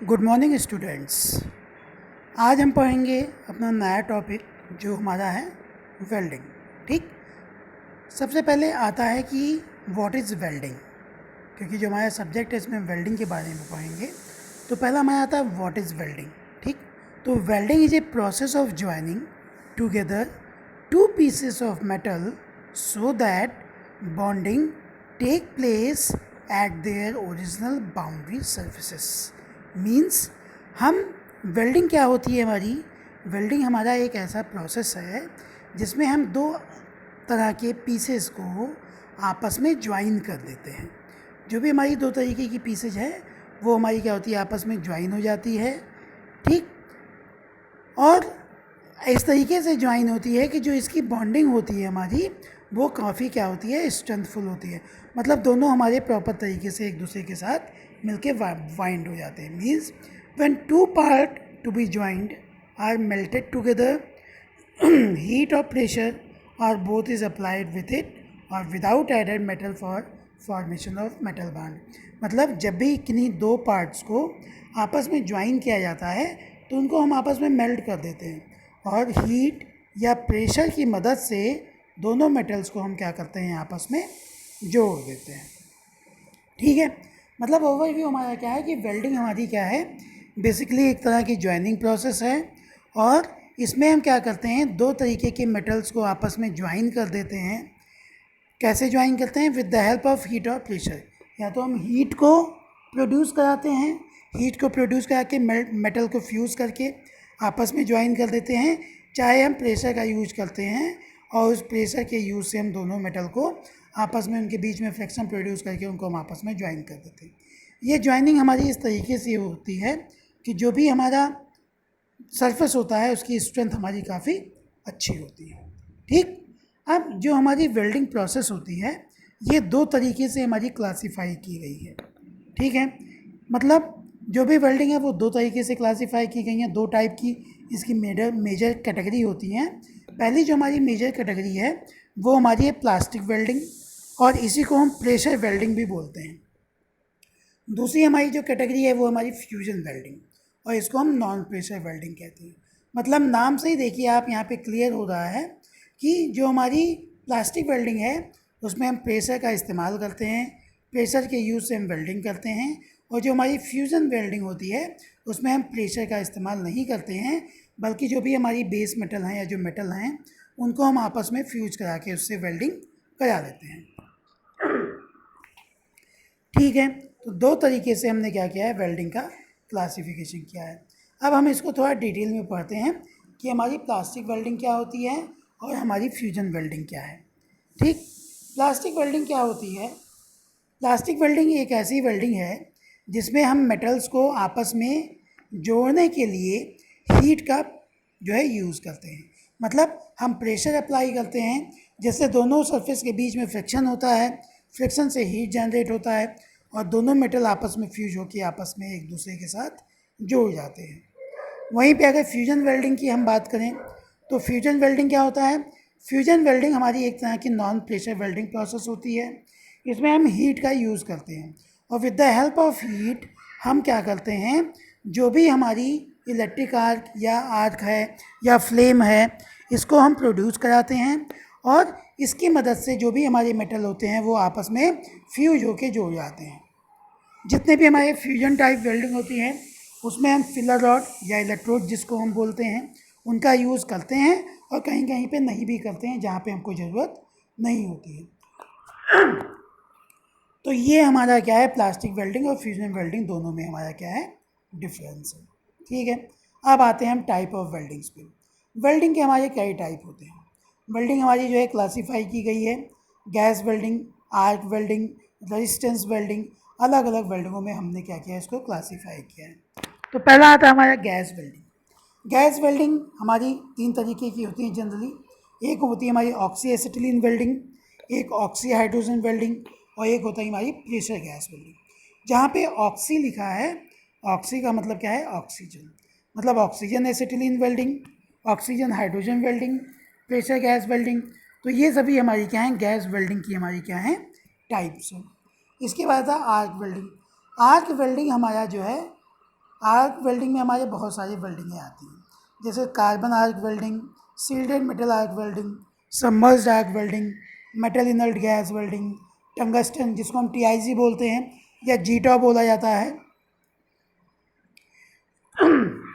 Good morning students. आज हम पढ़ेंगे अपना नया टॉपिक जो हमारा है वेल्डिंग। ठीक, सबसे पहले आता है कि व्हाट इज़ वेल्डिंग, क्योंकि जो हमारा सब्जेक्ट है इसमें वेल्डिंग के बारे में पढ़ेंगे। तो पहला हमारा आता है व्हाट इज़ वेल्डिंग। ठीक, तो welding is a process of joining together two pieces of metal so that bonding take place at their original boundary surfaces. Means हम वेल्डिंग क्या होती है हमारी, वेल्डिंग हमारा एक ऐसा प्रोसेस है जिसमें हम दो तरह के पीसेस को आपस में ज्वाइन कर देते हैं। जो भी हमारी दो तरीके की पीसेज है वो हमारी क्या होती है, आपस में ज्वाइन हो जाती है। ठीक, और इस तरीके से ज्वाइन होती है कि जो इसकी बॉन्डिंग होती है हमारी वो काफ़ी क्या होती है, स्ट्रेंथफुल होती है। मतलब दोनों हमारे प्रॉपर तरीके से एक दूसरे के साथ मिलके वाइंड हो जाते हैं। Means when two part to be joined are melted together, heat or pressure or both is applied with it or without added metal for formation of metal bond. मतलब जब भी किन्हीं दो पार्ट्स को आपस में ज्वाइन किया जाता है तो उनको हम आपस में मेल्ट कर देते हैं और हीट या प्रेशर की मदद से दोनों मेटल्स को हम क्या करते हैं, आपस में जोड़ देते हैं। ठीक है, मतलब ओवरव्यू हमारा क्या है कि वेल्डिंग हमारी क्या है, बेसिकली एक तरह की ज्वाइनिंग प्रोसेस है और इसमें हम क्या करते हैं, दो तरीके के मेटल्स को आपस में ज्वाइन कर देते हैं। कैसे ज्वाइन करते हैं, with the help of heat or pressure. या तो हम हीट को प्रोड्यूस कराते हैं, हीट को प्रोड्यूस करा के मेटल को फ्यूज़ करके आपस में ज्वाइन कर देते हैं, चाहे हम प्रेशर का यूज करते हैं और उस प्रेशर के यूज़ से हम दोनों मेटल को आपस में उनके बीच में फ्रिक्शन प्रोड्यूस करके उनको हम आपस में ज्वाइन कर देते हैं। ये ज्वाइनिंग हमारी इस तरीके से होती है कि जो भी हमारा सरफेस होता है उसकी स्ट्रेंथ हमारी काफ़ी अच्छी होती है। ठीक, अब जो हमारी वेल्डिंग प्रोसेस होती है ये दो तरीके से हमारी क्लासीफाई की गई है। ठीक है, मतलब जो भी वेल्डिंग है वो दो तरीके से क्लासीफाई की गई हैं, दो टाइप की इसकी मेजर कैटेगरी होती हैं। पहली जो हमारी मेजर कैटेगरी है वो हमारी है प्लास्टिक वेल्डिंग और इसी को हम प्रेशर वेल्डिंग भी बोलते हैं। दूसरी हमारी जो कैटेगरी है वो हमारी फ्यूजन वेल्डिंग और इसको हम नॉन प्रेशर वेल्डिंग कहते हैं। मतलब नाम से ही देखिए आप, यहाँ पे क्लियर हो रहा है कि जो हमारी प्लास्टिक वेल्डिंग है उसमें हम प्रेशर का इस्तेमाल करते हैं, प्रेशर के यूज़ से हम वेल्डिंग करते हैं। और जो हमारी फ्यूज़न वेल्डिंग होती है उसमें हम प्रेशर का इस्तेमाल नहीं करते हैं, बल्कि जो भी हमारी बेस मेटल हैं या जो मेटल हैं उनको हम आपस में फ्यूज करा के उससे वेल्डिंग करा देते हैं। ठीक है, तो दो तरीके से हमने क्या किया है, वेल्डिंग का क्लासिफिकेशन किया है। अब हम इसको थोड़ा डिटेल में पढ़ते हैं कि हमारी प्लास्टिक वेल्डिंग क्या होती है और हमारी फ्यूजन वेल्डिंग क्या है। ठीक, प्लास्टिक वेल्डिंग क्या होती है, प्लास्टिक वेल्डिंग एक ऐसी वेल्डिंग है जिसमें हम मेटल्स को आपस में जोड़ने के लिए हीट का जो है यूज़ करते हैं। मतलब हम प्रेशर अप्लाई करते हैं, जिससे दोनों सरफेस के बीच में फ्रिक्शन होता है, फ्रिक्शन से हीट जनरेट होता है और दोनों मेटल आपस में फ्यूज होकर आपस में एक दूसरे के साथ जुड़ जाते हैं। वहीं पे अगर फ्यूजन वेल्डिंग की हम बात करें तो फ्यूजन वेल्डिंग क्या होता है, फ्यूजन वेल्डिंग हमारी एक तरह की नॉन प्रेशर वेल्डिंग प्रोसेस होती है। इसमें हम हीट का यूज़ करते हैं और with the help of heat हम क्या करते हैं, जो भी हमारी इलेक्ट्रिक आर्क या आर्क है या फ्लेम है इसको हम प्रोड्यूस कराते हैं और इसकी मदद से जो भी हमारे मेटल होते हैं वो आपस में फ्यूज होके जुड़ जाते हैं। जितने भी हमारे फ्यूजन टाइप वेल्डिंग होती हैं उसमें हम फिलर रॉड या इलेक्ट्रोड जिसको हम बोलते हैं उनका यूज़ करते हैं और कहीं कहीं पे नहीं भी करते हैं जहाँ पे हमको ज़रूरत नहीं होती है। तो ये हमारा क्या है, प्लास्टिक वेल्डिंग और फ्यूजन वेल्डिंग दोनों में हमारा क्या है, डिफरेंस है। ठीक है, अब आते हैं हम टाइप ऑफ वेल्डिंग्स पे। वेल्डिंग के हमारे कई टाइप होते हैं। वेल्डिंग हमारी जो है क्लासीफाई की गई है, gas welding, arc welding, resistance welding, अलग अलग वेल्डिंगों में हमने क्या किया है, इसको क्लासीफाई किया है। तो पहला आता है हमारा गैस वेल्डिंग। गैस वेल्डिंग हमारी तीन तरीके की होती है जनरली। एक होती है हमारी ऑक्सी एसिटिलीन वेल्डिंग, एक ऑक्सी हाइड्रोजन वेल्डिंग और एक होता है हमारी प्रेशर गैस वेल्डिंग। जहाँ पे ऑक्सी लिखा है, ऑक्सी का मतलब क्या है, ऑक्सीजन, मतलब oxygen acetylene welding, oxygen hydrogen welding, pressure gas welding. तो ये सभी हमारी क्या है, गैस वेल्डिंग की हमारी क्या है, टाइप्स हैं। इसके बाद था आर्क वेल्डिंग। आर्क वेल्डिंग हमारा जो है आर्क वेल्डिंग में हमारे बहुत सारी वेल्डिंगें आती हैं, जैसे carbon arc welding, shielded metal arc welding, submerged arc welding, metal inert gas welding, tungsten जिसको हम TIG बोलते हैं या GTOW बोला जाता है,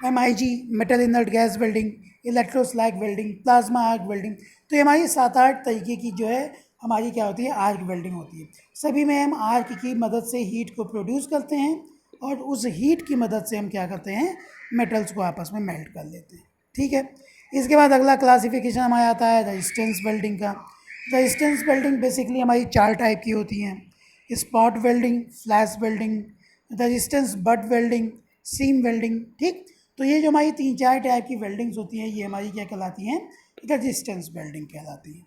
MIG metal inert gas welding, electroslag welding, plasma arc welding. तो ये हमारी 7-8 तरीके की जो है हमारी क्या होती है, आर्क वेल्डिंग होती है। सभी में हम आर्क की मदद से हीट को प्रोड्यूस करते हैं और उस हीट की मदद से हम क्या करते हैं, मेटल्स को आपस में मेल्ट कर लेते हैं। ठीक है, इसके बाद अगला क्लासिफिकेशन हमारा आता है रेजिस्टेंस वेल्डिंग का। रेजिस्टेंस वेल्डिंग बेसिकली हमारी 4 टाइप की होती हैं, spot welding, flash welding, resistance butt welding, seam welding. ठीक, तो ये जो हमारी 3-4 टाइप की वेल्डिंग्स होती हैं ये हमारी क्या कहलाती हैं, रेजिस्टेंस वेल्डिंग कहलाती है।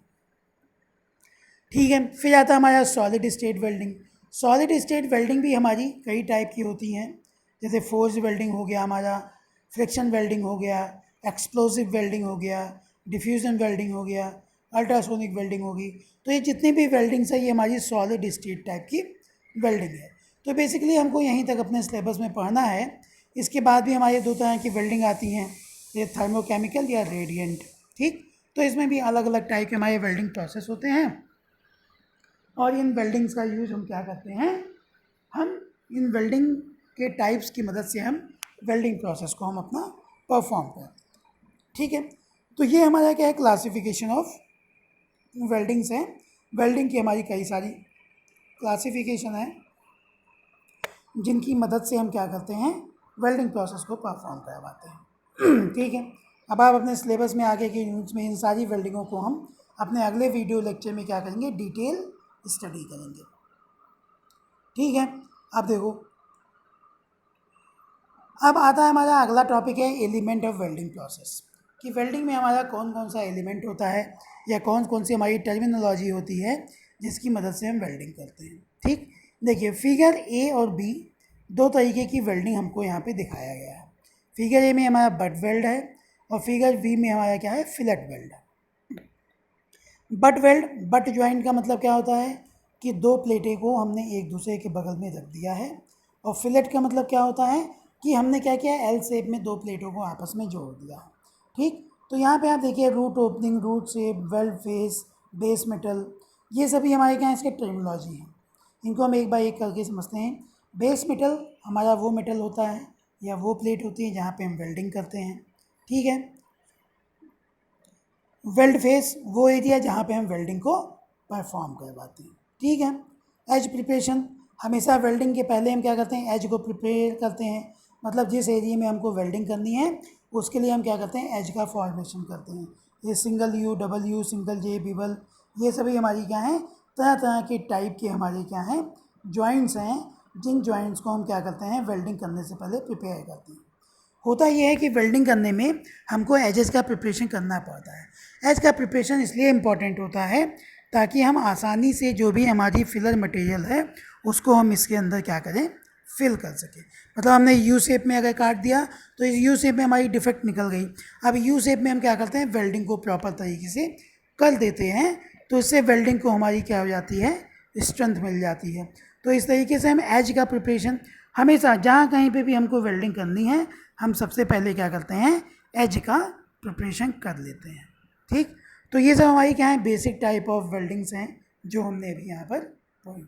ठीक है, फिर आता है हमारा solid state welding. Solid state welding भी हमारी कई टाइप की होती हैं, जैसे फोर्स वेल्डिंग हो गया हमारा, फ्रिक्शन वेल्डिंग हो गया, एक्सप्लोसिव वेल्डिंग हो गया, डिफ्यूज़न वेल्डिंग हो गया, अल्ट्रासोनिक वेल्डिंग होगी। तो ये जितनी भी वेल्डिंग्स है ये हमारी सॉलिड स्टेट टाइप की वेल्डिंग है। तो बेसिकली हमको यहीं तक अपने सिलेबस में पढ़ना है। इसके बाद भी हमारे 2 तरह की वेल्डिंग आती हैं, ये थर्मोकेमिकल या रेडिएंट। ठीक, तो इसमें भी अलग अलग टाइप के हमारे वेल्डिंग प्रोसेस होते हैं और इन वेल्डिंग्स का यूज़ हम क्या करते हैं, हम इन वेल्डिंग के टाइप्स की मदद से हम वेल्डिंग प्रोसेस को हम अपना परफॉर्म करते हैं। ठीक है, तो ये हमारा क्या है, क्लासिफिकेशन ऑफ वेल्डिंग्स है। वेल्डिंग की हमारी कई सारी क्लासिफिकेशन है जिनकी मदद से हम क्या करते हैं, वेल्डिंग प्रोसेस को परफॉर्म करवाते हैं। ठीक है, अब आप अपने सिलेबस में आगे के यूनिट्स में इन सारी वेल्डिंगों को हम अपने अगले वीडियो लेक्चर में क्या करेंगे, डिटेल स्टडी करेंगे। ठीक है, अब देखो, अब आता है हमारा अगला टॉपिक है एलिमेंट ऑफ वेल्डिंग प्रोसेस, कि वेल्डिंग में हमारा कौन कौन सा एलिमेंट होता है या कौन कौन सी हमारी टर्मिनोलॉजी होती है जिसकी मदद से हम वेल्डिंग करते हैं। ठीक, देखिए फिगर ए और बी 2 तरीके की वेल्डिंग हमको यहाँ पे दिखाया गया है। फिगर ए में हमारा बट वेल्ड है और फिगर बी में हमारा क्या है, फिलेट वेल्ड है। बट वेल्ड, बट ज्वाइंट का मतलब क्या होता है कि 2 प्लेटें को हमने एक दूसरे के बगल में रख दिया है, और फिलेट का मतलब क्या होता है कि हमने क्या किया, एल शेप में 2 प्लेटों को आपस में जोड़ दिया। ठीक, तो यहाँ पे आप देखिए root opening, root shape, weld face, base metal, ये सभी हमारे क्या है, इसके टर्मिनोलॉजी हैं। इनको हम एक बाय एक करके समझते हैं। बेस मेटल हमारा वो मेटल होता है या वो प्लेट होती है जहाँ पे हम वेल्डिंग करते हैं। ठीक है, वेल्ड फेस वो एरिया जहाँ पे हम वेल्डिंग को परफॉर्म करवाते हैं। ठीक है, एज प्रिपरेशन, हमेशा वेल्डिंग के पहले हम क्या करते हैं, एज को प्रिपेयर करते हैं, मतलब जिस एरिया में हमको वेल्डिंग करनी है उसके लिए हम क्या करते हैं, एज का फॉर्मेशन करते हैं। ये single U, double U, single J, बिबल, ये सभी हमारी क्या हैं, तरह तरह के टाइप के हमारे क्या हैं, जॉइंट्स हैं, जिन जॉइंट्स को हम क्या करते हैं, वेल्डिंग करने से पहले प्रिपेयर करते हैं। होता ये है कि वेल्डिंग करने में हमको एजेस का प्रिपरेशन करना पड़ता है। एज का प्रिपरेशन इसलिए इम्पॉर्टेंट होता है ताकि हम आसानी से जो भी हमारी फिलर मटेरियल है उसको हम इसके अंदर क्या करें, फिल कर सकें। मतलब हमने यू शेप में अगर काट दिया तो इस यू शेप में हमारी डिफेक्ट निकल गई। अब यू शेप में हम क्या करते हैं, वेल्डिंग को प्रॉपर तरीके से कर देते हैं, तो इससे वेल्डिंग को हमारी क्या हो जाती है, स्ट्रेंथ मिल जाती है। तो इस तरीके से हम एज का प्रिपरेशन हमेशा जहाँ कहीं पे भी हमको वेल्डिंग करनी है हम सबसे पहले क्या करते हैं, एज का प्रिपरेशन कर लेते हैं। ठीक, तो ये सब हमारी क्या है, बेसिक टाइप ऑफ वेल्डिंग्स हैं जो हमने अभी यहाँ पर पढ़ी।